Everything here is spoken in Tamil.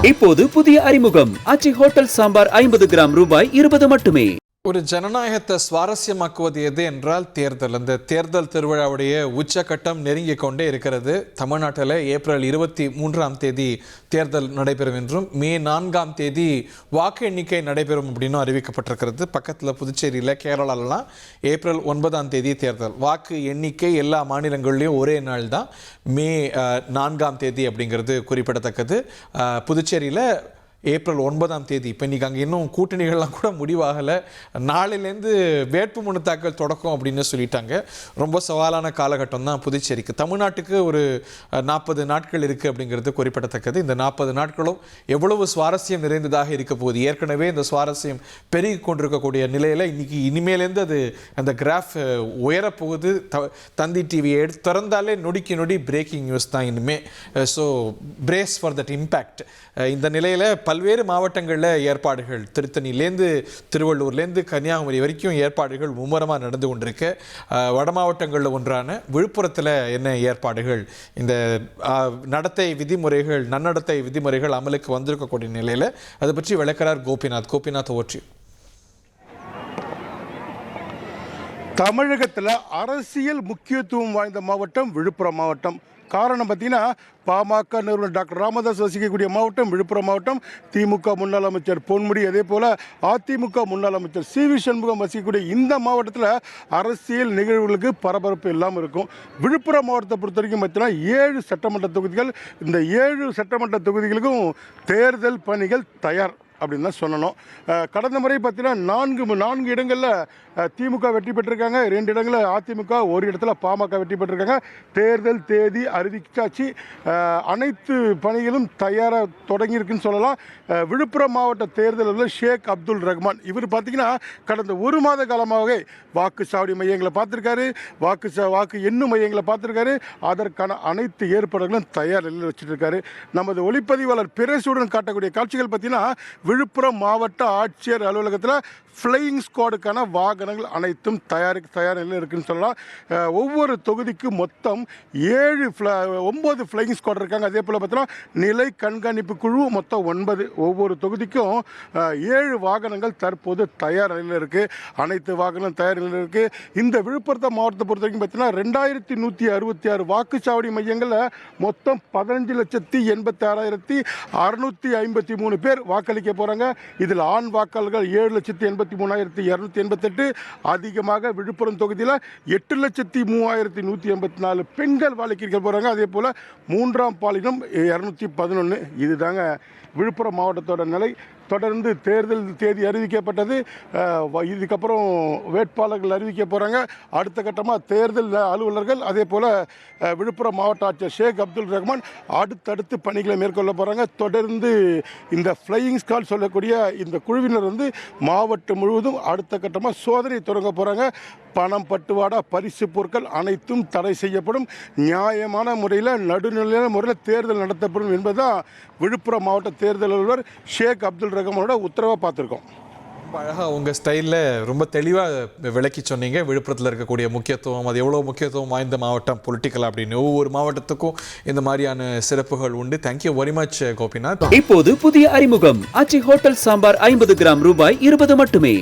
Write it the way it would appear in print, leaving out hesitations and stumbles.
இப்போது புதிய அறிமுகம் ஆச்சி ஹோட்டல் சாம்பார் 50 கிராம் ரூபாய் 20 மட்டுமே. ஒரு ஜனநாயகத்தை சுவாரஸ்யமாக்குவது எது என்றால் தேர்தல். அந்த தேர்தல் திருவிழாவுடைய உச்சக்கட்டம் நெருங்கிக் கொண்டே இருக்கிறது. தமிழ்நாட்டில் ஏப்ரல் 23ஆம் தேதி தேர்தல் நடைபெறும் என்றும் மே 4ஆம் தேதி வாக்கு எண்ணிக்கை நடைபெறும் அப்படின்னு அறிவிக்கப்பட்டிருக்கிறது. பக்கத்தில் புதுச்சேரியில் கேரளாலலாம் ஏப்ரல் 9ஆம் தேதி தேர்தல். வாக்கு எண்ணிக்கை எல்லா மாநிலங்கள்லேயும் ஒரே நாள் தான், மே 4ஆம் தேதி அப்படிங்கிறது குறிப்பிடத்தக்கது. புதுச்சேரியில் ஏப்ரல் 9ஆம் தேதி. இப்போ இன்றைக்கி அங்கே இன்னும் கூட்டணிகள்லாம் கூட முடிவாகலை. நாளையிலேருந்து வேட்புமனு தாக்கல் தொடக்கம் அப்படின்னு சொல்லிட்டாங்க. ரொம்ப சவாலான காலகட்டம் தான் புதுச்சேரிக்கு. தமிழ்நாட்டுக்கு ஒரு 40 நாட்கள் இருக்குது அப்படிங்கிறது குறிப்பிடத்தக்கது. இந்த 40 நாட்களும் எவ்வளவு சுவாரஸ்யம் நிறைந்ததாக இருக்க போகுது. ஏற்கனவே இந்த சுவாரஸ்யம் பெருகி கொண்டிருக்கக்கூடிய நிலையில் இனிமேலேருந்து அது அந்த கிராஃப் உயரப்போகுது. தந்தி டிவியை திறந்தாலே நொடிக்கு நொடி பிரேக்கிங் நியூஸ் தான் இனிமே. So brace for that impact. இந்த நிலையில் பல்வேறு மாவட்டங்களில் ஏற்பாடுகள், திருத்தணிலேருந்து திருவள்ளூர்லேருந்து கன்னியாகுமரி வரைக்கும் ஏற்பாடுகள் மும்முரமாக நடந்து கொண்டிருக்கு. வட மாவட்டங்களில் ஒன்றான விழுப்புரத்தில் என்ன ஏற்பாடுகள், இந்த நடத்தை விதிமுறைகள், நன்னடத்தை விதிமுறைகள் அமலுக்கு வந்திருக்கக்கூடிய நிலையில் அதை பற்றி விளக்கிறார் கோபிநாத் ஓற்றி. தமிழகத்தில் அரசியல் முக்கியத்துவம் வாய்ந்த மாவட்டம் விழுப்புரம் மாவட்டம். காரணம் பார்த்தீங்கன்னா, பாமக நிறுவனர் டாக்டர் ராமதாஸ் வசிக்கக்கூடிய மாவட்டம் விழுப்புரம் மாவட்டம். திமுக முன்னாள் அமைச்சர் பொன்முடி, அதே போல் அதிமுக முன்னாள் அமைச்சர் சி.வி. சண்முகம் வசிக்கக்கூடிய இந்த மாவட்டத்தில் அரசியல் நிகழ்வுகளுக்கு பரபரப்பு இல்லாமல் இருக்கும். விழுப்புரம் மாவட்டத்தை பொறுத்த வரைக்கும் பார்த்தீங்கன்னா 7 சட்டமன்ற தொகுதிகள். இந்த 7 சட்டமன்ற தொகுதிகளுக்கும் தேர்தல் பணிகள் தயார் அப்படின்னு தான் சொல்லணும். கடந்த முறை பார்த்தீங்கன்னா 4 இடங்களில் திமுக வெற்றி பெற்றிருக்காங்க, 2 இடங்களில் அதிமுக, ஒரு இடத்துல பாமக வெற்றி பெற்றிருக்காங்க. தேர்தல் தேதி அறிவிக்காச்சு. அனைத்து பணிகளும் தயாராக தொடங்கியிருக்குன்னு சொல்லலாம். விழுப்புரம் மாவட்ட தேர்தலில் ஷேக் அப்துல் ரஹ்மான் இவர் பார்த்தீங்கன்னா கடந்த 1 மாத காலமாகவே வாக்குச்சாவடி மையங்களை பார்த்துருக்காரு, வாக்கு எண்ணும் மையங்களை பார்த்துருக்காரு. அதற்கான அனைத்து ஏற்பாடுகளும் தயார் நிலையில் வச்சுருக்காரு. நமது ஒளிப்பதிவாளர் பிரேசுடன் காட்டக்கூடிய காட்சிகள் பார்த்தீங்கன்னா, விழுப்புரம் மாவட்ட ஆட்சியர் அலுவலகத்தில் ஃப்ளையிங் ஸ்குவாடுக்கான வாகனங்கள் அனைத்தும் தயார் நிலையில் இருக்குன்னு சொல்லலாம். ஒவ்வொரு தொகுதிக்கும் மொத்தம் 9 ஃப்ளையிங் ஸ்குவாட் இருக்காங்க. அதே போல் பார்த்தீங்கன்னா நிலை கண்காணிப்பு குழு மொத்தம் 9. ஒவ்வொரு தொகுதிக்கும் 7 வாகனங்கள் தற்போது தயார் நிலையில் இருக்குது. அனைத்து வாகனங்களும் தயார் நிலையில் இருக்குது. இந்த விழுப்புரம் மாவட்டத்தை பொறுத்த வரைக்கும் பார்த்தீங்கன்னா 2166 வாக்குச்சாவடி மையங்களில் மொத்தம் 15,86,653 பேர் வாக்களிக்க போகிறாங்க. இதில் ஆண் வாக்காளர்கள் 7,83,288. அதிகமாக விழுப்புரம் தொகுதியில் 8,03,184 பெண்கள் வாக்களிக்க போகிறாங்க. அதே போல் 3ஆம் பாலினம் 211. இதுதாங்க விழுப்புரம் மாவட்டத்தோட நிலை. தொடர்ந்து தேர்தல் தேதி அறிவிக்கப்பட்டது. இதுக்கப்புறம் வேட்பாளர்கள் அறிவிக்க போகிறாங்க. அடுத்த கட்டமாக தேர்தல் அலுவலர்கள், அதே போல் விழுப்புரம் மாவட்ட ஆட்சியர் ஷேக் அப்துல் ரஹ்மான் அடுத்தடுத்து பணிகளை மேற்கொள்ள போகிறாங்க. தொடர்ந்து இந்த ஃப்ளையிங் ஸ்குவாட் சொல்லக்கூடிய இந்த குழுவினர் மாவட்டம் முழுவதும் அடுத்த கட்டமாக சோதனை தொடங்க போகிறாங்க. பணம் பட்டுவாடா, பரிசு பொருட்கள் அனைத்தும் தடை செய்யப்படும். நியாயமான முறையில், நடுநிலையான முறையில் தேர்தல் நடத்தப்படும் என்பதுதான் விழுப்புரம் மாவட்ட தேர்தல் அலுவலர் ஷேக் அப்துல் ரஹ்மானோட உத்தரவை பார்த்துருக்கோம். ரொம்ப அழகாக உங்கள் ஸ்டைலில் ரொம்ப தெளிவாக விளக்கி சொன்னீங்க. விழுப்புரத்தில் இருக்கக்கூடிய முக்கியத்துவம், அது எவ்வளோ முக்கியத்துவம் வாய்ந்த மாவட்டம் பொலிட்டிக்கல் அப்படின்னு. ஒவ்வொரு மாவட்டத்துக்கும் இந்த மாதிரியான சிறப்புகள் உண்டு. Thank you very much Gopinath. இப்போது புதிய அறிமுகம் ஆச்சி ஹோட்டல் சாம்பார் 50 கிராம் ரூபாய் 20 மட்டுமே.